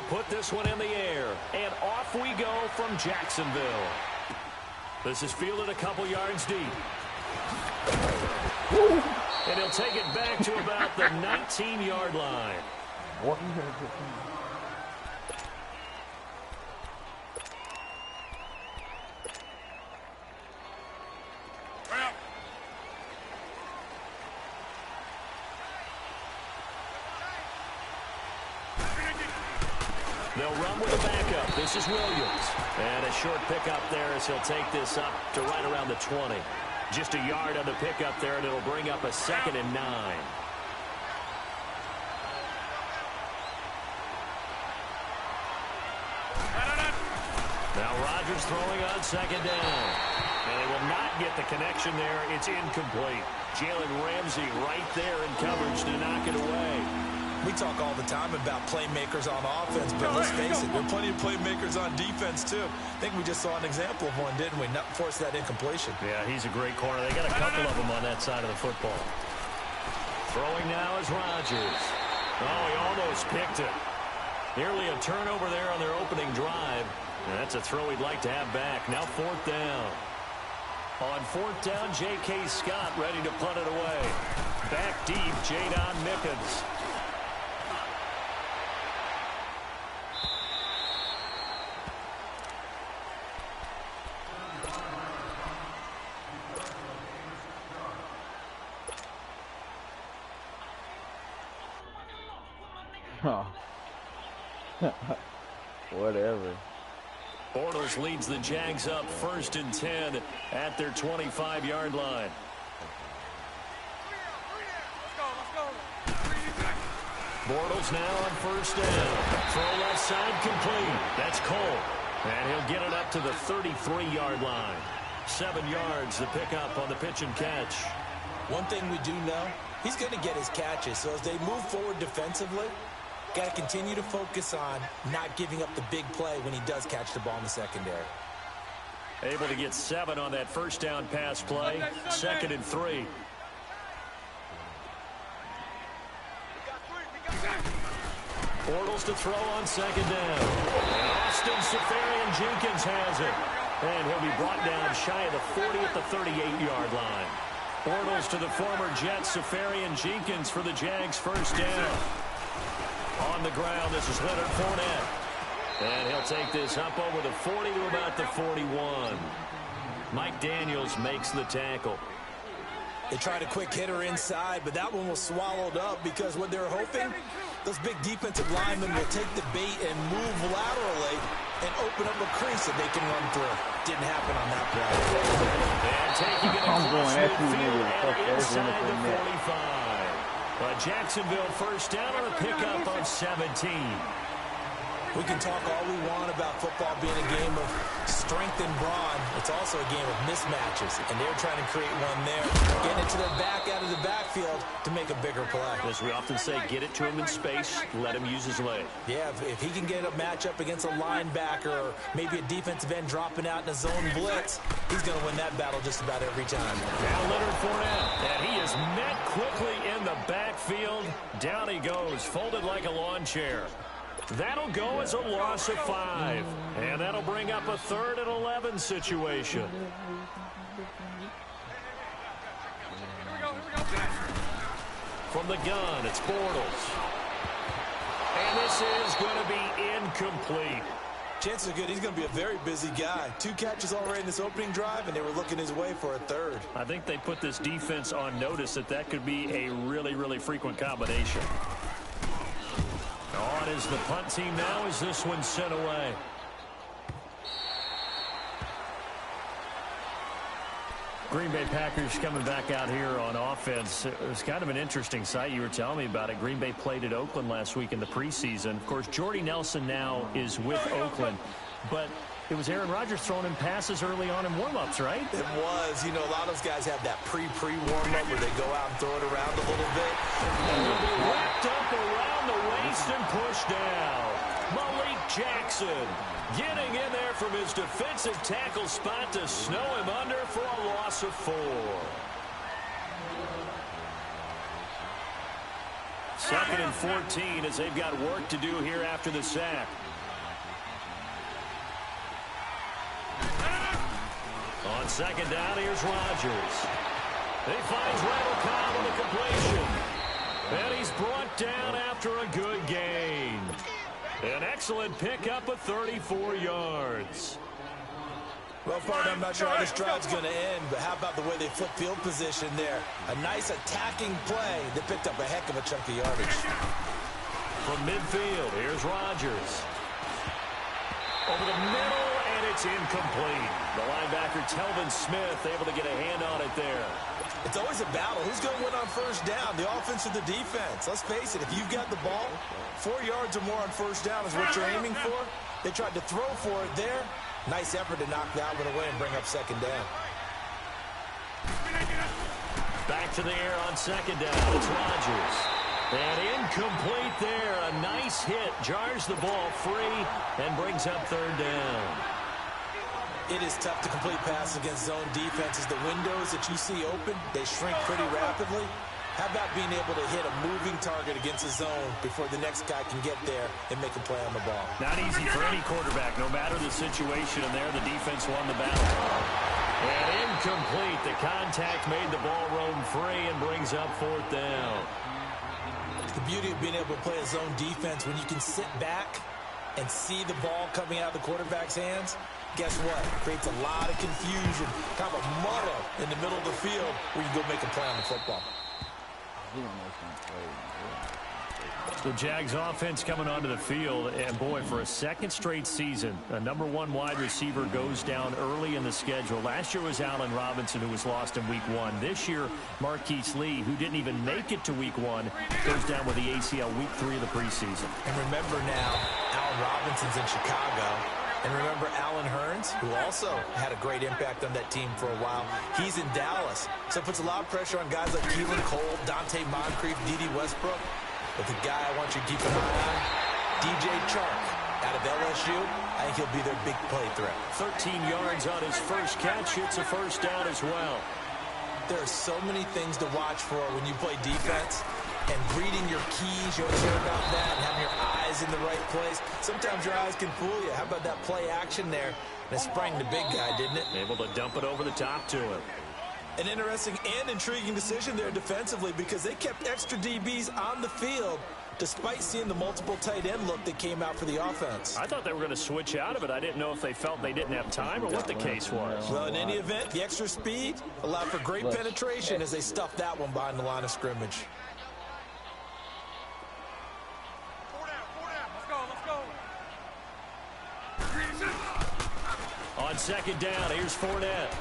put this one in the air. And off we go from Jacksonville. This is fielded a couple yards deep. And he'll take it back to about the 19-yard line. They'll run with a backup. This is Williams. And a short pickup there as he'll take this up to right around the 20. Just a yard on the pickup there, and it'll bring up a 2nd and 9. Now Rodgers throwing on 2nd down. And they will not get the connection there. It's incomplete. Jalen Ramsey right there in coverage to knock it away. We talk all the time about playmakers on offense, but let's face it, there are plenty of playmakers on defense, too. I think we just saw an example of one, didn't we? Not force that incompletion. Yeah, he's a great corner. They got a couple of them on that side of the football. Throwing now is Rodgers. Oh, he almost picked it. Nearly a turnover there on their opening drive. And that's a throw he'd like to have back. Now 4th down. On 4th down, J.K. Scott ready to punt it away. Back deep, Jadon Mickens. Whatever. Bortles leads the Jags up 1st and 10 at their 25-yard line. Bortles now on 1st down. Throw left side complete. That's Cole. And he'll get it up to the 33-yard line. 7 yards to pick up on the pitch and catch. One thing we do know, he's going to get his catches. So as they move forward defensively, got to continue to focus on not giving up the big play when he does catch the ball in the secondary. Able to get 7 on that 1st down pass play. 2nd and 3. Bortles to throw on 2nd down. And Austin Seferian-Jenkins has it. And he'll be brought down shy of the 40 at the 38-yard line. Bortles to the former Jet Seferian-Jenkins for the Jags 1st down. On the ground, this is Leonard Fournette. And he'll take this up over the 40 to about the 41. Mike Daniels makes the tackle. They tried a quick hitter inside, but that one was swallowed up because what they're hoping, those big defensive linemen will take the bait and move laterally and open up a crease that they can run through. Didn't happen on that play. And taking it across midfield and inside the 45. Jacksonville 1st down on a pickup on 17. We can talk all we want about football being a game of strength and brawn. It's also a game of mismatches, and they're trying to create one there. Getting it to their back out of the backfield to make a bigger play. As we often say, get it to him in space, let him use his leg. Yeah, if he can get a matchup against a linebacker or maybe a defensive end dropping out in a zone blitz, he's going to win that battle just about every time. Now Leonard Fournette, and he is met quickly in the backfield. Down he goes, folded like a lawn chair. That'll go as a loss of 5. And that'll bring up a 3rd and 11 situation. From the gun, it's Bortles. And this is going to be incomplete. Chances are good he's going to be a very busy guy. 2 catches already in this opening drive, and they were looking his way for a 3rd. I think they put this defense on notice that could be a really, really frequent combination. On is the punt team now as this one's sent away. Green Bay Packers coming back out here on offense. It was kind of an interesting sight. You were telling me about it. Green Bay played at Oakland last week in the preseason. Of course, Jordy Nelson now is with Oakland. But it was Aaron Rodgers throwing him passes early on in warm-ups, right? It was. You know, a lot of those guys have that pre-warm-up where they go out and throw it around a little bit. And he'll be wrapped up around the waist and pushed down. Malik Jackson getting in there from his defensive tackle spot to snow him under for a loss of 4. 2nd and 14 as they've got work to do here after the sack. On 2nd down, here's Rodgers. He finds Randall Cobb with a completion. And he's brought down after a good gain. An excellent pickup of 34 yards. Well, partner, I'm not sure how this drive's going to end, but how about the way they flip field position there? A nice attacking play that picked up a heck of a chunk of yardage. From midfield, here's Rodgers. Over the middle, and it's incomplete. The linebacker, Telvin Smith, able to get a hand on it there. It's always a battle. Who's going to win on first down, the offense or the defense? Let's face it, if you've got the ball, 4 yards or more on first down is what you're aiming for. They tried to throw for it there. Nice effort to knock that one away and bring up 2nd down. Back to the air on 2nd down. It's Rodgers. And incomplete there. A nice hit. Jars the ball free and brings up 3rd down. It is tough to complete passes against zone defenses. The windows that you see open, they shrink pretty rapidly. How about being able to hit a moving target against a zone before the next guy can get there and make a play on the ball? Not easy for any quarterback, no matter the situation. And there, the defense won the battle. And incomplete. The contact made the ball roam free and brings up 4th down. The beauty of being able to play a zone defense when you can sit back and see the ball coming out of the quarterback's hands. Guess what? It creates a lot of confusion, kind of a muddle in the middle of the field where you go make a play on the football. The Jags offense coming onto the field, and boy, for a 2nd straight season, a #1 wide receiver goes down early in the schedule. Last year was Allen Robinson, who was lost in week 1. This year, Marquise Lee, who didn't even make it to week 1, goes down with the ACL week 3 of the preseason. And remember now, Allen Robinson's in Chicago. And remember Allen Hurns, who also had a great impact on that team for a while. He's in Dallas. So it puts a lot of pressure on guys like Keelan Cole, Dante Moncrief, D.D. Westbrook. But the guy I want you to keep an eye on, DJ Chark out of LSU. I think he'll be their big play threat. 13 yards on his first catch. It's a 1st down as well. There are so many things to watch for when you play defense. And reading your keys, you always hear about that, and having your eyes in the right place. Sometimes your eyes can fool you. How about that play action there? And it sprang the big guy, didn't it? Able to dump it over the top to him. An interesting and intriguing decision there defensively because they kept extra DBs on the field despite seeing the multiple tight end look that came out for the offense. I thought they were going to switch out of it. I didn't know if they felt they didn't have time or what the case was. Well, in any event, the extra speed allowed for great penetration as they stuffed that one behind the line of scrimmage. On 2nd down, here's Fournette.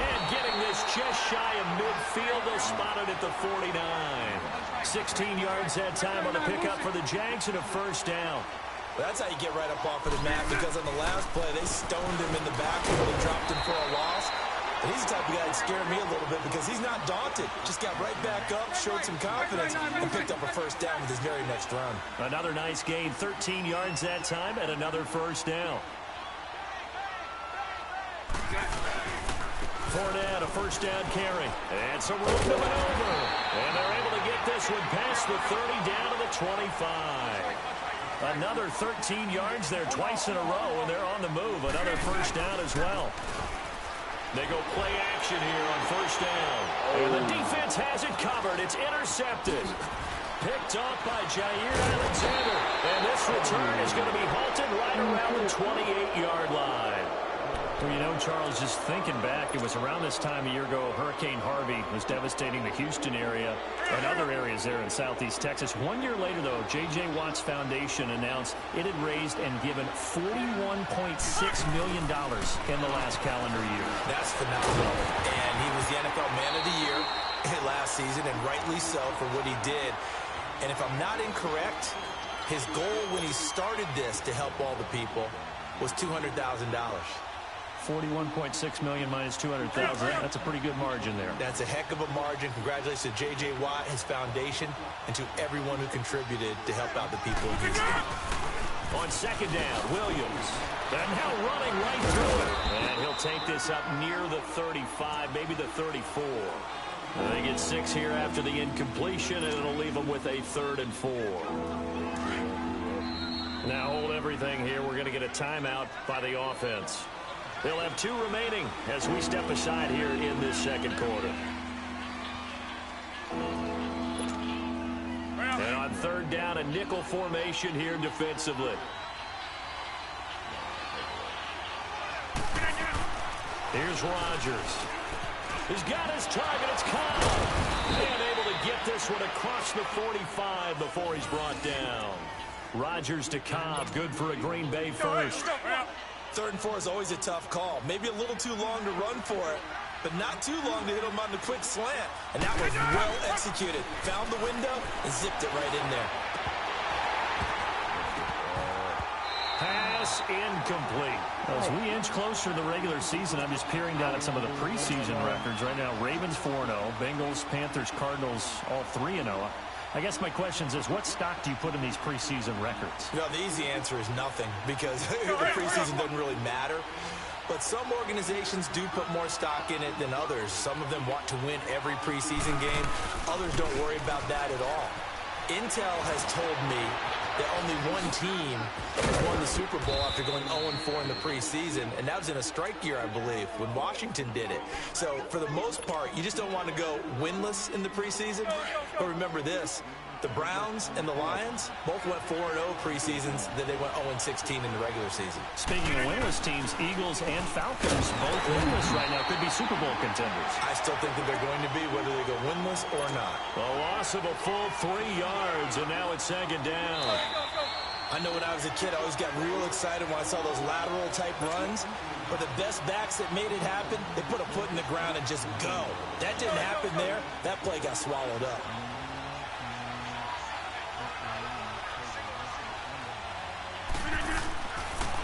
And getting this just shy of midfield, they'll spot it at the 49. 16 yards that time on the pickup for the Jags and a 1st down. Well, that's how you get right up off of the mat because on the last play, they stoned him in the backfield and dropped him for a loss. And he's the type of guy that scared me a little bit because he's not daunted. Just got right back up, showed some confidence, and picked up a 1st down with his very next run. Another nice gain, 13 yards that time, and another 1st down. Fournette, a 1st down carry. And some room to maneuver. And they're able to get this one past the 30 down to the 25. Another 13 yards there twice in a row, and they're on the move. Another 1st down as well. They go play action here on 1st down. And the defense has it covered. It's intercepted. Picked off by Jair Alexander. And this return is going to be halted right around the 28-yard line. Well, you know, Charles, just thinking back, it was around this time a year ago, Hurricane Harvey was devastating the Houston area and other areas there in southeast Texas. 1 year later, though, J.J. Watt's Foundation announced it had raised and given $41.6 million in the last calendar year. That's phenomenal. And he was the NFL Man of the Year last season, and rightly so for what he did. And if I'm not incorrect, his goal when he started this to help all the people was $200,000. 41.6 million minus 200,000. That's a pretty good margin there. That's a heck of a margin. Congratulations to J.J. Watt, his foundation, and to everyone who contributed to help out the people of Houston. On 2nd down, Williams. And now running right through it. And he'll take this up near the 35, maybe the 34. They get 6 here after the incompletion, and it'll leave them with a 3rd and 4. Now hold everything here. We're going to get a timeout by the offense. They'll have 2 remaining as we step aside here in this second quarter. And on 3rd down, a nickel formation here defensively. Here's Rodgers. He's got his target. It's Cobb. And able to get this one across the 45 before he's brought down. Rodgers to Cobb. Good for a Green Bay first. 3rd and 4 is always a tough call. Maybe a little too long to run for it, but not too long to hit him on the quick slant. And that was well executed. Found the window and zipped it right in there. Pass incomplete. As we inch closer to the regular season, I'm just peering down at some of the preseason records. Right now, Ravens 4-0, Bengals, Panthers, Cardinals, all 3-0. I guess my question is, what stock do you put in these preseason records? You know, the easy answer is nothing, because the preseason doesn't really matter. But some organizations do put more stock in it than others. Some of them want to win every preseason game. Others don't worry about that at all. Intel has told me that only one team has won the Super Bowl after going 0-4 in the preseason, and that was in a strike year, I believe, when Washington did it. So for the most part, you just don't want to go winless in the preseason. But remember this, the Browns and the Lions both went 4-0 preseasons, then they went 0-16 in the regular season. Speaking of winless teams, Eagles and Falcons, both winless right now, could be Super Bowl contenders. I still think that they're going to be, whether they go winless or not. A loss of a full 3 yards, and now it's 2nd down. I know when I was a kid, I always got real excited when I saw those lateral-type runs. But the best backs that made it happen, they put a foot in the ground and just go. That didn't happen there. That play got swallowed up.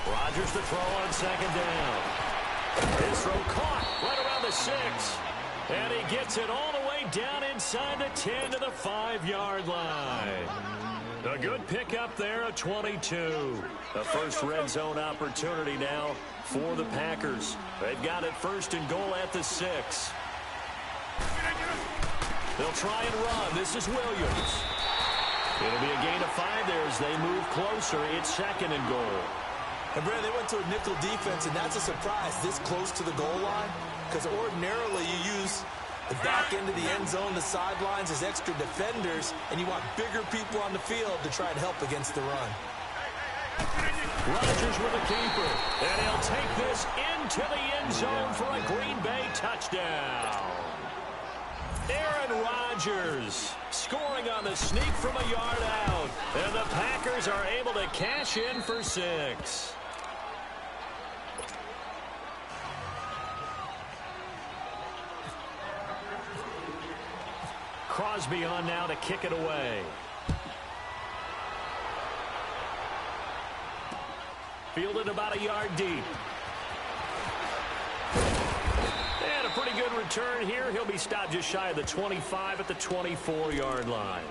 Rodgers to throw on 2nd down. His throw caught right around the 6. And he gets it all the way down inside the 10 to the 5-yard line. A good pickup there at 22. The first red zone opportunity now for the Packers. They've got it 1st and goal at the 6. They'll try and run. This is Williams. It'll be a gain of 5 there as they move closer. It's 2nd and goal. And, Brad, they went to a nickel defense, and that's a surprise this close to the goal line, because ordinarily you use the back end of the end zone, the sidelines as extra defenders, and you want bigger people on the field to try and help against the run. Rodgers with a keeper, and he'll take this into the end zone for a Green Bay touchdown. Aaron Rodgers scoring on the sneak from a yard out, and the Packers are able to cash in for 6. Crosby on now to kick it away. Fielded about a yard deep. And a pretty good return here. He'll be stopped just shy of the 25 at the 24-yard line.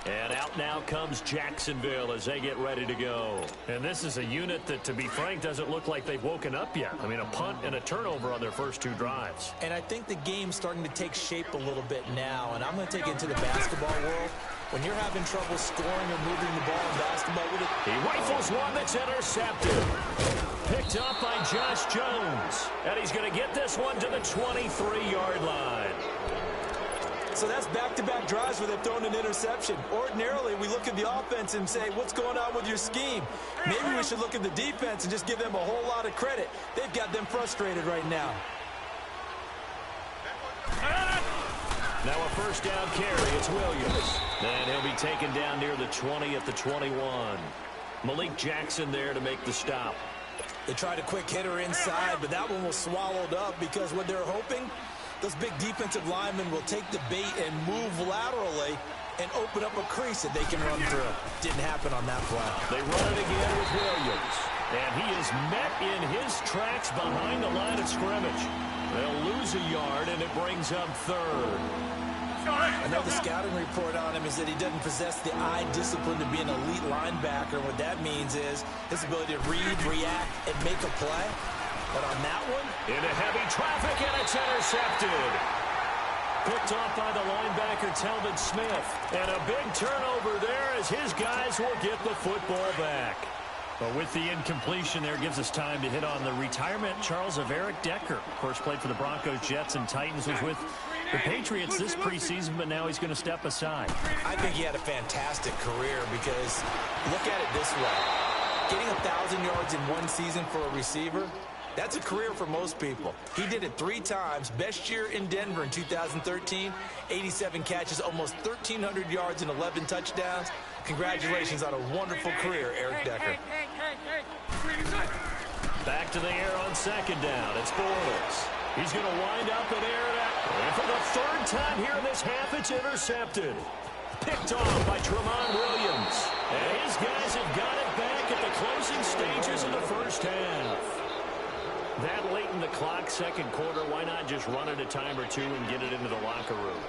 And out now comes Jacksonville as they get ready to go. And this is a unit that, to be frank, doesn't look like they've woken up yet. I mean, a punt and a turnover on their first 2 drives. And I think the game's starting to take shape a little bit now. And I'm going to take it into the basketball world. When you're having trouble scoring or moving the ball in basketball with it, he rifles one that's intercepted. Picked up by Josh Jones. And he's going to get this one to the 23-yard line. So that's back-to-back drives where they've thrown an interception. Ordinarily, we look at the offense and say, what's going on with your scheme? Maybe we should look at the defense and just give them a whole lot of credit. They've got them frustrated right now. Now a first down carry. It's Williams. And he'll be taken down near the 20 at the 21. Malik Jackson there to make the stop. They tried a quick hitter inside, but that one was swallowed up because what they're hoping, those big defensive linemen will take the bait and move laterally and open up a crease that they can run through. Didn't happen on that play. They run it again with Williams. And he is met in his tracks behind the line of scrimmage. They'll lose a yard, and it brings up 3rd. I know the scouting report on him is that he doesn't possess the eye discipline to be an elite linebacker. What that means is his ability to read, react, and make a play. But on that one, into heavy traffic, and it's intercepted. Picked off by the linebacker, Telvin Smith. And a big turnover there as his guys will get the football back. But with the incompletion there, gives us time to hit on the retirement, Charles, of Eric Decker. Of course, played for the Broncos, Jets, and Titans. Was with the Patriots this preseason, but now he's going to step aside. I think he had a fantastic career because look at it this way. Getting 1,000 yards in one season for a receiver, that's a career for most people. He did it 3 times. Best year in Denver in 2013, 87 catches, almost 1,300 yards and 11 touchdowns. Congratulations on a wonderful career, Eric Decker. Back to the air on second down. It's Bortles. He's going to wind up and air it out. And for the 3rd time here in this half, it's intercepted. Picked off by Tramon Williams. And his guys have got it back at the closing stages of the first half. That late in the clock, second quarter, why not just run it a time or two and get it into the locker room?